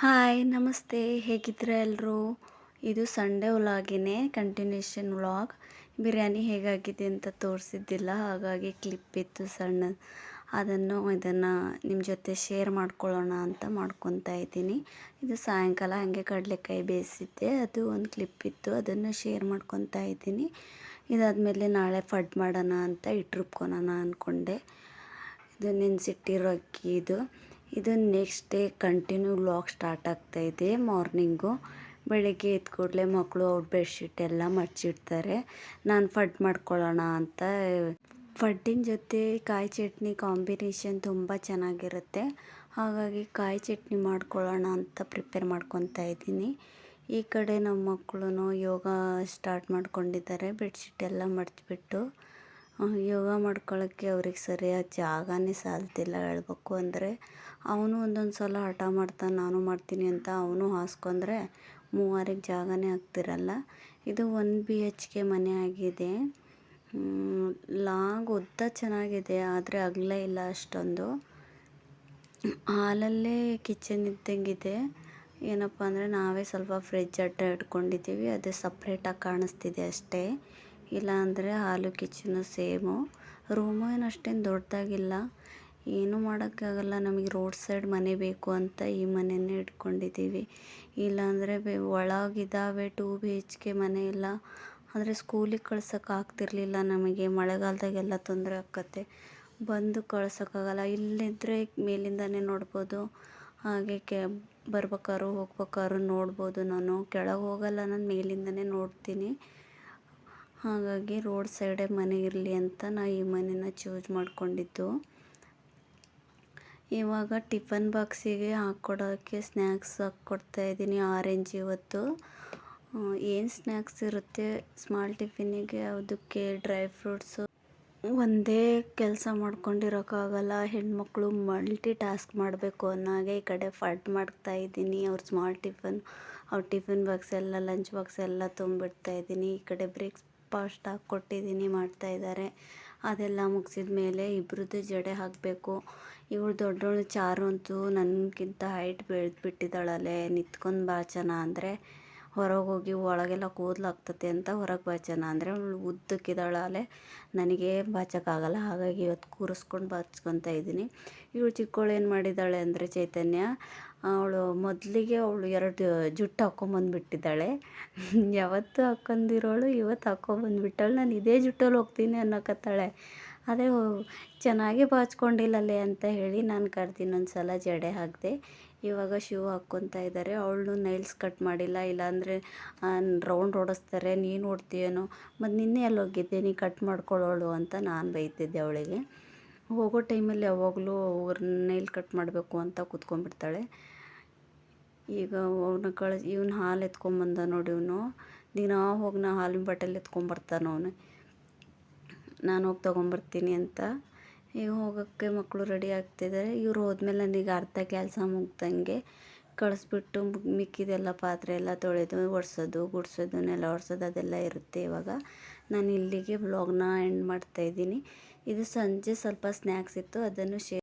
Hi ನಮಸ್ತೆ, ಹೇಗಿದ್ದೀರಾ ಎಲ್ಲರೂ? ಇದು ಸಂಡೇ ವ್ಲಾಗಿನೇ ಕಂಟಿನ್ಯೂಷನ್ ವ್ಲಾಗ್. ಬಿರಿಯಾನಿ ಹೇಗಾಗಿದೆ ಅಂತ ತೋರಿಸಿದ್ದಿಲ್ಲ, ಹಾಗಾಗಿ ಕ್ಲಿಪ್ ಇತ್ತು ಸಣ್ಣ, ಇದನ್ನು ನಿಮ್ಮ ಜೊತೆ ಶೇರ್ ಮಾಡ್ಕೊಳ್ಳೋಣ ಅಂತ ಮಾಡ್ಕೊತಾ ಇದ್ದೀನಿ. ಇದು ಸಾಯಂಕಾಲ ಹಾಗೆ ಕಡಲೆಕಾಯಿ ಬೇಯಿಸಿದ್ದೆ, ಅದು ಒಂದು ಕ್ಲಿಪ್ ಇತ್ತು, ಅದನ್ನು ಶೇರ್ ಮಾಡ್ಕೊತಾ ಇದ್ದೀನಿ. ಇದಾದಮೇಲೆ ನಾಳೆ ಫಡ್ ಮಾಡೋಣ ಅಂತ ರುಬ್ಕೊಳೋಣ ಅಂದ್ಕೊಂಡೆ. ಇದು ನೆನೆಸಿಟ್ಟಿರೋ ಅಕ್ಕಿ ಇದು next day continue vlog start ಆಗ್ತಾಯಿದೆ. ಮಾರ್ನಿಂಗು ಬೆಳಗ್ಗೆ ಎದ್ದ ಕೂಡಲೇ ಮಕ್ಕಳು ಅವ್ರ ಬೆಡ್ಶೀಟ್ ಎಲ್ಲ ಮಡಚಿಡ್ತಾರೆ. ನಾನು ಫಡ್ ಮಾಡ್ಕೊಳ್ಳೋಣ ಅಂತ. ಫಡ್ಡಿನ ಜೊತೆ ಕಾಯಿ ಚಟ್ನಿ ಕಾಂಬಿನೇಷನ್ ತುಂಬ ಚೆನ್ನಾಗಿರುತ್ತೆ, ಹಾಗಾಗಿ ಕಾಯಿ ಚಟ್ನಿ ಮಾಡ್ಕೊಳ್ಳೋಣ ಅಂತ ಪ್ರಿಪೇರ್ ಮಾಡ್ಕೊತಾ ಇದ್ದೀನಿ. ಈ ಕಡೆ ನಮ್ಮ ಮಕ್ಕಳು ಯೋಗ ಸ್ಟಾರ್ಟ್ ಮಾಡ್ಕೊಂಡಿದ್ದಾರೆ. ಬೆಡ್ಶೀಟ್ ಎಲ್ಲ ಮಡಚಿಬಿಟ್ಟು ಯೋಗ ಮಾಡ್ಕೊಳ್ಳೋಕ್ಕೆ ಅವ್ರಿಗೆ ಸರಿಯಾದ ಜಾಗನೇ ಸಾಲ್ತಿಲ್ಲ ಹೇಳ್ಬೇಕು ಅಂದರೆ. ಅವನು ಒಂದೊಂದು ಸಲ ಹಠ ಮಾಡ್ತಾನೆ, ನಾನು ಮಾಡ್ತೀನಿ ಅಂತ. ಅವನು ಹಾಸ್ಕೊಂಡ್ರೆ ಮೂವರಿಗೆ ಜಾಗನೇ ಆಗ್ತಿರಲ್ಲ. ಇದು 1 BHK ಮನೆ ಆಗಿದೆ. ಉದ್ದ ಚೆನ್ನಾಗಿದೆ, ಆದರೆ ಅಗಲ ಇಲ್ಲ ಅಷ್ಟೊಂದು. ಹಾಲಲ್ಲೇ ಕಿಚನ್ ಇದ್ದಂಗಿದೆ. ಏನಪ್ಪ ಅಂದರೆ ನಾವೇ ಸ್ವಲ್ಪ ಫ್ರಿಜ್ ಅಡ್ಡ ಇಟ್ಕೊಂಡಿದ್ದೀವಿ, ಅದು ಸಪ್ರೇಟಾಗಿ ಕಾಣಿಸ್ತಿದೆ ಅಷ್ಟೇ. ಇಲ್ಲಾಂದರೆ ಹಾಲು ಕಿಚನು ಸೇಮು. ರೂಮು ಏನು ಅಷ್ಟೇನು ದೊಡ್ಡದಾಗಿಲ್ಲ, ಏನೂ ಮಾಡೋಕ್ಕಾಗಲ್ಲ. ನಮಗೆ ರೋಡ್ ಸೈಡ್ ಮನೆ ಬೇಕು ಅಂತ ಈ ಮನೆಯೇ ಇಟ್ಕೊಂಡಿದ್ದೀವಿ. ಇಲ್ಲಾಂದರೆ ಒಳಗಿದ್ದಾವೆ 2 BHK ಮನೆ ಇಲ್ಲ. ಆದರೆ ಸ್ಕೂಲಿಗೆ ಕಳ್ಸೋಕೆ ಆಗ್ತಿರ್ಲಿಲ್ಲ ನಮಗೆ, ಮಳೆಗಾಲದಾಗೆಲ್ಲ ತೊಂದರೆ ಆಕ್ಕತ್ತೆ, ಬಂದು ಕಳ್ಸೋಕ್ಕಾಗಲ್ಲ. ಇಲ್ಲಿದ್ದರೆ ಮೇಲಿಂದನೇ ನೋಡ್ಬೋದು, ಹಾಗೆ ಬರ್ಬೇಕಾದ್ರು ಹೋಗ್ಬೇಕಾದ್ರು ನೋಡ್ಬೋದು. ನಾನು ಕೆಳಗೆ ಹೋಗಲ್ಲ, ನಾನು ಮೇಲಿಂದನೇ ನೋಡ್ತೀನಿ. ಹಾಗಾಗಿ ರೋಡ್ ಸೈಡೇ ಮನೆ ಇರಲಿ ಅಂತ ನಾ ಈ ಮನೆನ ಚೂಸ್ ಮಾಡ್ಕೊಂಡಿದ್ದು. ಇವಾಗ ಟಿಫನ್ ಬಾಕ್ಸಿಗೆ ಹಾಕ್ಕೊಡೋಕ್ಕೆ ಸ್ನ್ಯಾಕ್ಸ್ ಹಾಕ್ಕೊಡ್ತಾಯಿದ್ದೀನಿ. ಆರೆಂಜ್ ಇವತ್ತು ಏನು ಸ್ನ್ಯಾಕ್ಸ್ ಇರುತ್ತೆ ಸ್ಮಾಲ್ ಟಿಫಿನಿಗೆ, ಅದಕ್ಕೆ ಡ್ರೈ ಫ್ರೂಟ್ಸು. ಒಂದೇ ಕೆಲಸ ಮಾಡ್ಕೊಂಡಿರೋಕ್ಕಾಗಲ್ಲ, ಹೆಣ್ಮಕ್ಳು ಮಲ್ಟಿ ಟಾಸ್ಕ್ ಮಾಡಬೇಕು ಅನ್ನೋಗೆ ಈ ಕಡೆ ಫಡ್ ಮಾಡ್ತಾಯಿದ್ದೀನಿ. ಅವ್ರ ಸ್ಮಾಲ್ ಟಿಫನ್, ಅವ್ರ ಟಿಫಿನ್ ಬಾಕ್ಸ್ ಎಲ್ಲ, ಲಂಚ್ ಬಾಕ್ಸ್ ಎಲ್ಲ ತುಂಬಿಡ್ತಾಯಿದ್ದೀನಿ. ಈ ಕಡೆ ಬ್ರೇಕ್ಫಾಸ್ಟ್ ಹಾಕ್ಕೊಟ್ಟಿದ್ದೀನಿ, ಮಾಡ್ತಾಯಿದ್ದಾರೆ. ಅದೆಲ್ಲ ಮುಗಿಸಿದ ಮೇಲೆ ಇಬ್ರದ್ದು ಜಡೆ ಹಾಕಬೇಕು. ಇವಳು ದೊಡ್ಡವಳು ಚಾರು ಅಂತೂ ನನಗಿಂತ ಹೈಟ್ ಬೆಳೆದ್ಬಿಟ್ಟಿದ್ದಾಳಲ್ಲೇ. ನಿಂತ್ಕೊಂಡು ಬಾಚನ ಅಂದರೆ ಹೊರಗೆ ಹೋಗಿ ಒಳಗೆಲ್ಲ ಕೂದಲಾಗ್ತತೆ ಅಂತ ಹೊರಗೆ ಬಾಚನ ಅಂದರೆ ಅವಳು ಉದ್ದಕ್ಕಿದ್ದಾಳಲ್ಲೇ, ನನಗೆ ಬಾಚೋಕ್ಕಾಗಲ್ಲ. ಹಾಗಾಗಿ ಇವತ್ತು ಕೂರಿಸ್ಕೊಂಡು ಬಾಚ್ಕೊತಾ ಇದ್ದೀನಿ. ಇವಳು ಚಿಕ್ಕವಳು ಏನು ಮಾಡಿದ್ದಾಳೆ ಅಂದರೆ ಚೈತನ್ಯ, ಅವಳು ಮೊದಲಿಗೆ 2 ಜುಟ್ಟು ಹಾಕ್ಕೊಂಬಂದುಬಿಟ್ಟಿದ್ದಾಳೆ. ಯಾವತ್ತೂ ಹಾಕ್ಕೊಂಡಿರೋಳು ಇವತ್ತು ಹಾಕ್ಕೊಂಬಂದುಬಿಟ್ಟಾಳೆ. ನಾನು ಇದೇ ಜುಟ್ಟಲ್ಲಿ ಹೋಗ್ತೀನಿ ಅನ್ನೋಕತ್ತಾಳೆ. ಅದೇ ಚೆನ್ನಾಗಿ ಬಾಚ್ಕೊಂಡಿಲ್ಲಲೇ ಅಂತ ಹೇಳಿ ನಾನು ಕರೆದು ಇನ್ನೊಂದು ಸಲ ಜಡೆ ಹಾಕಿದೆ. ಇವಾಗ ಶೂ ಹಾಕ್ಕೊತಾ ಇದ್ದಾರೆ. ಅವಳು ನೈಲ್ಸ್ ಕಟ್ ಮಾಡಿಲ್ಲ, ಇಲ್ಲಾಂದರೆ ರೌಂಡ್ ಹೊಡಿಸ್ತಾರೆ, ನೀನು ಹೊಡ್ತೀಯೇನೋ, ಮತ್ತು ನಿನ್ನೆ ಎಲ್ಲಿ ಹೋಗಿದ್ದೆ ನೀ ಕಟ್ ಮಾಡ್ಕೊಳ್ಳೋಳು ಅಂತ ನಾನು ಬೈತಿದ್ದೆ ಅವಳಿಗೆ. ಹೋಗೋ ಟೈಮಲ್ಲಿ ಯಾವಾಗಲೂ ನೈಲ್ ಕಟ್ ಮಾಡಬೇಕು ಅಂತ ಕೂತ್ಕೊಂಡ್ಬಿಡ್ತಾಳೆ. ಈಗ ಇವನು ಹಾಲು ಎತ್ಕೊಂಬಂದ ನೋಡಿ. ಇವನು ದಿನ ಹೋಗಿ ನಾ ಹಾಲಿನ ಬಾಟಲ್ ಎತ್ಕೊಂಬರ್ತಾನೆ ಅವನು, ನಾನು ಹೋಗಿ ತೊಗೊಂಬರ್ತೀನಿ ಅಂತ. ಈಗ ಹೋಗೋಕ್ಕೆ ಮಕ್ಕಳು ರೆಡಿ ಆಗ್ತಿದ್ದಾರೆ. ಇವ್ರು ಹೋದ್ಮೇಲೆ ನನಗೆ ಅರ್ಧ ಕೆಲಸ ಮುಗ್ದಂಗೆ. ಕಳಿಸ್ಬಿಟ್ಟು ಮಿಕ್ಕಿದೆಲ್ಲ ಪಾತ್ರೆ ಎಲ್ಲ ತೊಳೆದು ಒರೆಸೋದು, ಗುಡಿಸೋದು, ನೆಲ ಒರೆಸೋದು ಅದೆಲ್ಲ ಇರುತ್ತೆ. ಇವಾಗ ನಾನು ಇಲ್ಲಿಗೆ ವ್ಲಾಗ್ನ ಎಂಡ್ ಮಾಡ್ತಾಯಿದ್ದೀನಿ. ಇದು ಸಂಜೆ ಸ್ವಲ್ಪ ಸ್ನ್ಯಾಕ್ಸ್ ಇತ್ತು, ಅದನ್ನು